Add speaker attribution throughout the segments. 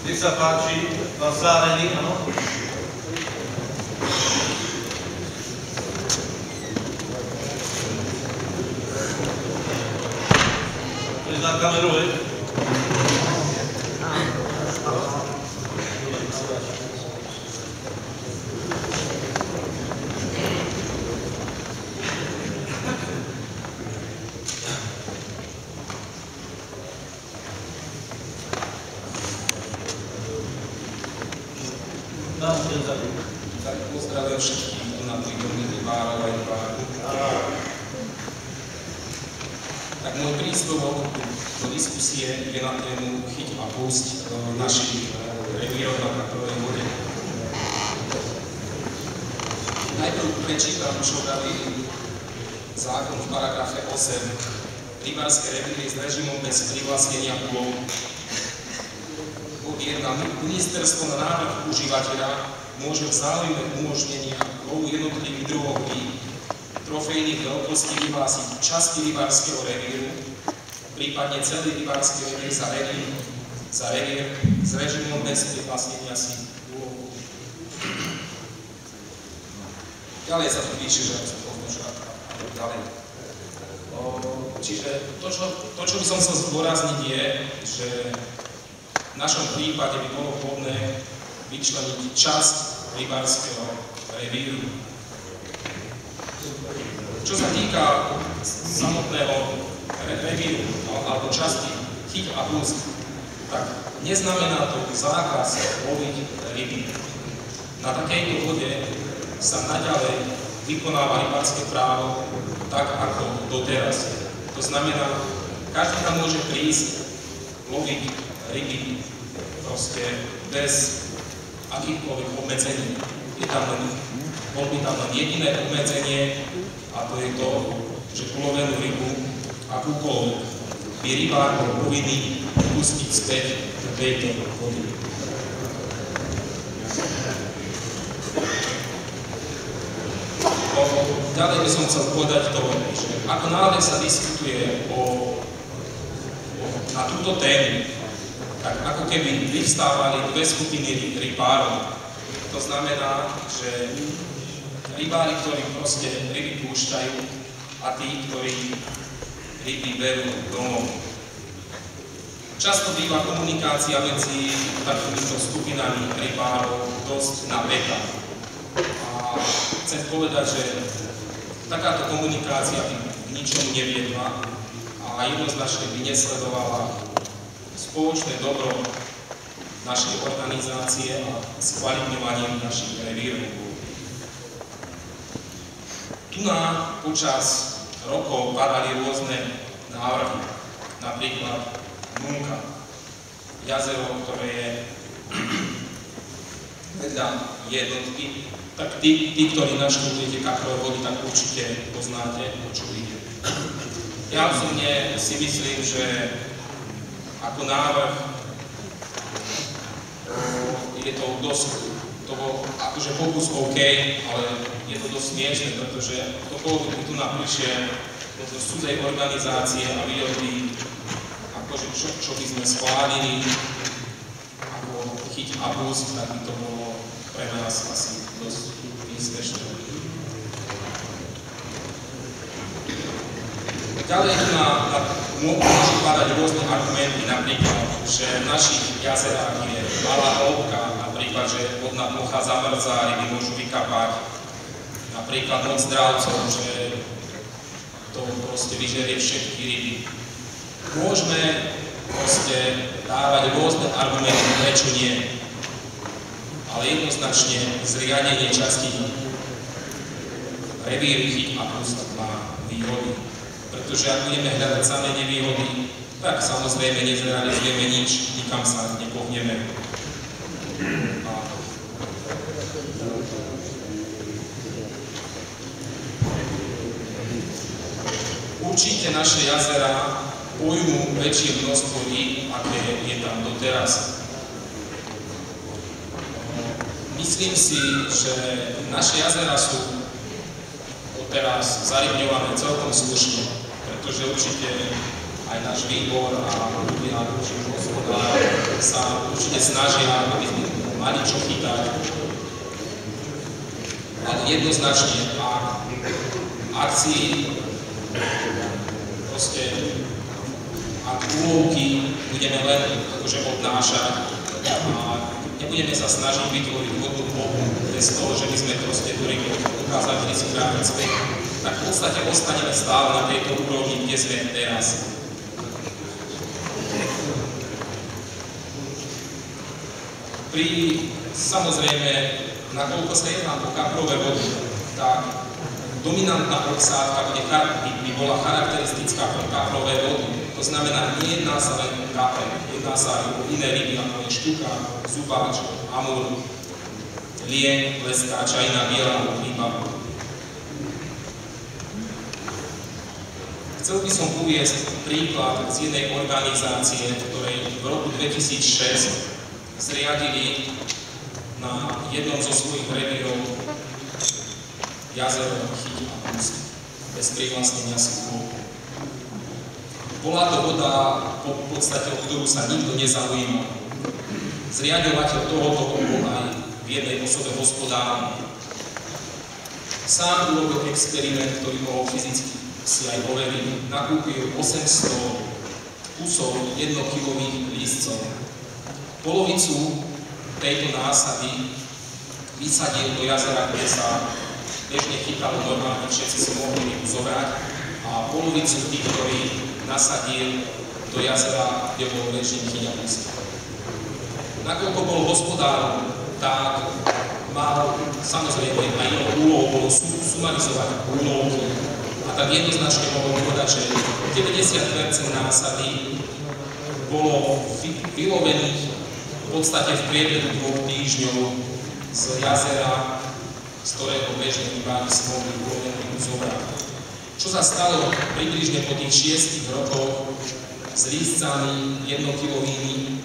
Speaker 1: Nech sa páči, pán Zárený, áno. Na kameru, hej.
Speaker 2: Tak pozdravujem všetkých tu na prítomných rybárov a rybárov. Tak môj príspevok do diskusie je na tému chyť a pusť našich revírov na Kaprovej vode. Najprv prečítam, čo vraví zákon v paragrafe 8. Rybárske revíry s režimom bez privlastnenia úlov. Bod 1. Ministerstvo na návrh užívateľa môže v záujme umožnenia lovu jednotlivých druhov rýb trofejných veľkostí vyhlásiť časti rybárskeho revíru, prípadne celý rybársky revír za revír s režimom bez privlastnenia si úlovu. Ďalej sa tu píše, že sa pomôže a ďalej. Čiže to, čo by som chcel zdôrazniť, je, že v našom prípade by bolo vhodné vyčleniť časť rybárskeho revíru. Čo sa týka samotného revíru alebo časti chyť a pusť, tak neznamená to zákaz loviť ryby. Na takejto vode sa naďalej vykonáva rybárske právo tak, ako doteraz. To znamená, každý tam môže prísť loviť ryby proste bez akýchkoľvek obmedzení. Bol by tam len jediné obmedzenie, a to je to, že ulovenú rybu akúkoľvek by rybár bol povinný pustiť späť do tejto vody. Ďalej by som chcel povedať to, že ako náhle sa diskutuje na túto tému, tak ako keby vyvstávali dve skupiny rybárov. To znamená, že rybári, ktorí proste ryby púšťajú a tí, ktorí ryby berú domov. Často býva komunikácia medzi takýmito skupinami rybárov dosť napätá. A chcem povedať, že takáto komunikácia by k ničomu neviedla a jednoznačne by nesledovala spoločné dobro našej organizácie a skvalitňovanie našich revírov. Tu počas rokov padali rôzne návrhy, napríklad Núnka, jazero, ktoré je vedľa jednotky, tak tí, ktorí naštudujete Kaprové vody, tak určite poznáte, o čo ide. Ja osobne si myslím, že ako návrh je to dosť, to bol akože pokus OK, ale je to dosť smiešné, pretože ktokoľvek by tu naprišiel do cudzej organizácie a videl by, akože čo by sme schválili, ako chyť a pusť, tak by to bolo pre nás asi dosť výsmešné. Ďalej tu môžu padať rôzne argumenty, napríklad, že v našich jazerách je malá hĺbka, napríklad, že vodná plocha zamrzá, ryby môžu vykapať, napríklad moc dravcov, že to proste vyžerie všetky ryby. Môžeme proste dávať rôzne argumenty, prečo nie, ale jednoznačne zriadenie časti revíru chyť a pusť má výhody. Pretože ak budeme hľadať samé nevýhody, tak samozrejme nezrealizujeme nič, nikam sa nepohneme. Určite naše jazera pojmú väčšie množstvo rýb, aké je tam doteraz. Myslím si, že naše jazera sú doteraz zarybňované celkom slušne, pretože určite aj náš výbor a ľudia, či hospodár sa určite snažia, aby sme mali čo chytať. Ale jednoznačne, akcii proste ak úlovky budeme len akože odnášať a nebudeme sa snažiť vytvoriť hodnú plochu bez toho, že by sme proste tú rybu dokázali vyzbrávať späť, tak v podstate ostaneme stále na tejto úrovni, kde sme teraz. Samozrejme, nakoľko sa jedná o kaprové vody, tak dominantná obsádka by bola charakteristická pre kaprové vody. To znamená, nejedná sa len o kapre, jedná sa aj o iné ryby, ako je štuka, zubáč, amur, lien, leskáč a iná biela ryba. Chcel by som uviesť príklad z jednej organizácie, ktorej v roku 2006 zriadili na jednom zo svojich revírov jazero Chyť a Púsk, bez privlastnenia si pôdu. Bola to voda, v podstate, o ktorú sa nikto nezaujímal. Zriaďovateľ tohoto bol aj v jednej osobe hospodára. Sám urobil experiment, ktorý mohol fyzicky si aj overiť. Nakúpil 800 kusov jednokilových lístcov. Polovicu tejto násady vysadil do jazera, kde sa bežne chytalo normálne, všetci si mohli rybu zobrať, a polovicu tých, ktorí nasadil do jazera, kde bol bežný Chyť a Púsk. Nakoľko bol hospodárom, tak mal samozrejme aj jeho úlohou bolo sumarizovať úlovky. A tak jednoznačne mohol povedať, že 90% násady bolo vylovených v podstate v priebehu 2 týždňov z jazera, z ktorého bežne rybári si mohli ulovenú zobrať. Čo sa stalo približne po tých 6 rokoch s lístcami jednokilovými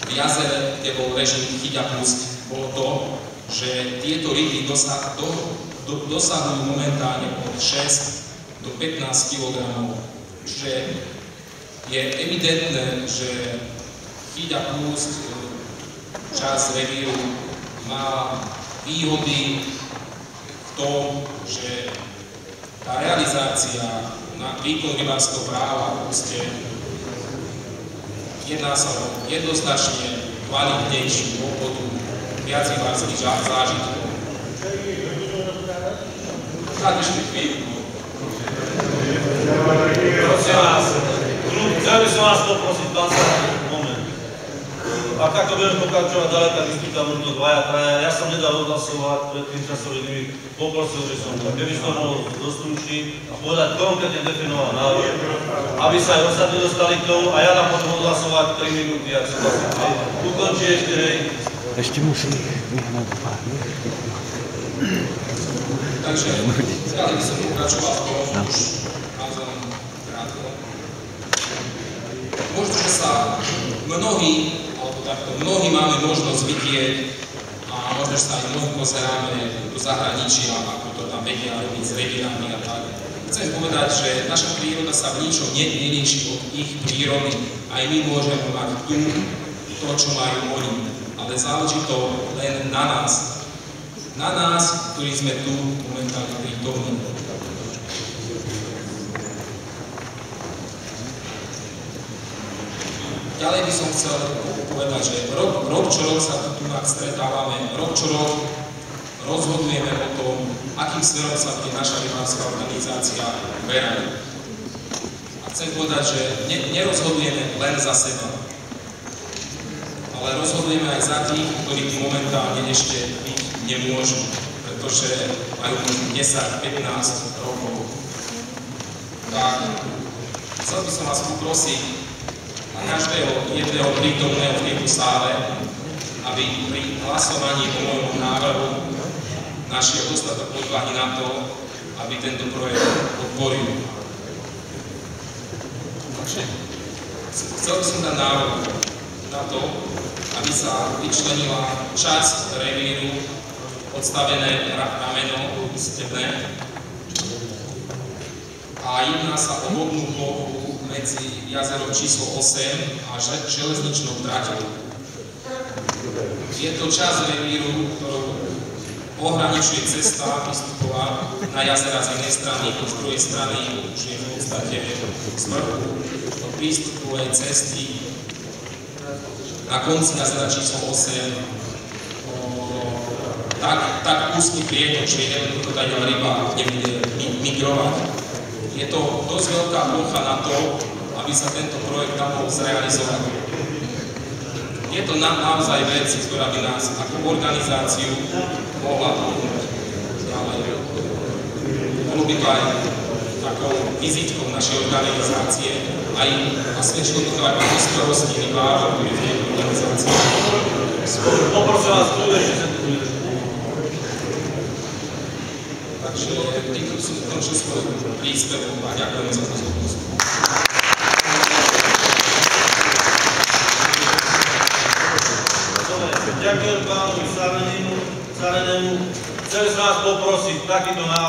Speaker 2: v jazere, kde bol režim Chyť a Púsk, bolo to, že tieto ryby dosahujú momentálne od 6 do 15 kg. Čiže je evidentné, že Chyť a Púsk, časť revíru, má výhody v tom, že tá realizácia na výkon rybárskeho práva proste jedná sa o jednoznačne kvalitnejšiu obchodu, viac rybárskych zážitkov. Tak ešte chvíľu.
Speaker 1: Prosím vás, chcel by som vás poprosiť, pán sa, moment. Ak takto budeme pokračovať ďalej, tak vystúpia možno 2-3. Ja som nedal odhlasovať pred tým časovým limit. Poprosil by som, keby som mohol dostručiť a povedať konkrétne definovaný návrh, aby sa aj ostatní dostali k tomu, a ja dám potom odhlasovať 3 minúty, ak si vlastne ukončí ešte, hej.
Speaker 3: Ešte musím vyhnať pár.
Speaker 2: Takže, ďalej by som pokračoval v tom, už naozaj krátko. Možno, že sa mnohí máme možnosť vidieť a možno, že sa aj mnohí pozeráme do zahraničia, ako to tam vedia robiť s revírami a tak. Chcem povedať, že naša príroda sa v ničom nelíši od ich prírody. Aj my môžeme mať tu to, čo majú oni. Ale záleží to len na nás. Na nás, ktorí sme tu momentálne prítomní. Ďalej by som chcel povedať, že rok čo rok sa tu stretávame, rok čo rok rozhodujeme o tom, akým smerom sa bude naša rybárska organizácia uberať. A chcem povedať, že nerozhodujeme len za seba, ale rozhodujeme aj za tých, ktorí tu momentálne ešte byť nemôžu, pretože majú 10-15 rokov. Tak chcel by som vás poprosiť a každého jedného prítomného v tejto sále, aby pri hlasovaní o mojom návrhu našiel dostatok odvahy na to, aby tento projekt podporil. Takže chcel by som dať návrh na to, aby sa vyčlenila časť revíru, odstavené rameno stredné, a jedná sa o vodnú plochu medzi jazerom číslo 8 a železničnou traťou. Je to časť revíru, ktorú ohraničuje cesta výstupová na jazera z jednej strany, z druhej strany už je v podstate z vrchu prístupovej cesty na konci jazera číslo 8 tak úzky prietok, že jednoducho tá ryba nebude migrovať. Je to dosť veľká plocha na to, aby sa tento projekt tam mohol zrealizovať. Je to naozaj vec, ktorá by nás ako organizáciu mohla pomôcť. Bolo by to aj takou vizitkou našej organizácie a svedčilo to aj o prosperosti rybárov, ktorí v tejto organizácii.
Speaker 1: Poprosím vás, tu ešte sa tu vydrží.
Speaker 2: Takže týmto som končil svoj príspevok a ďakujem za pozornosť.
Speaker 1: Ďakujem pánovi Sarenému. Chceli som vás poprosiť takýto návrh.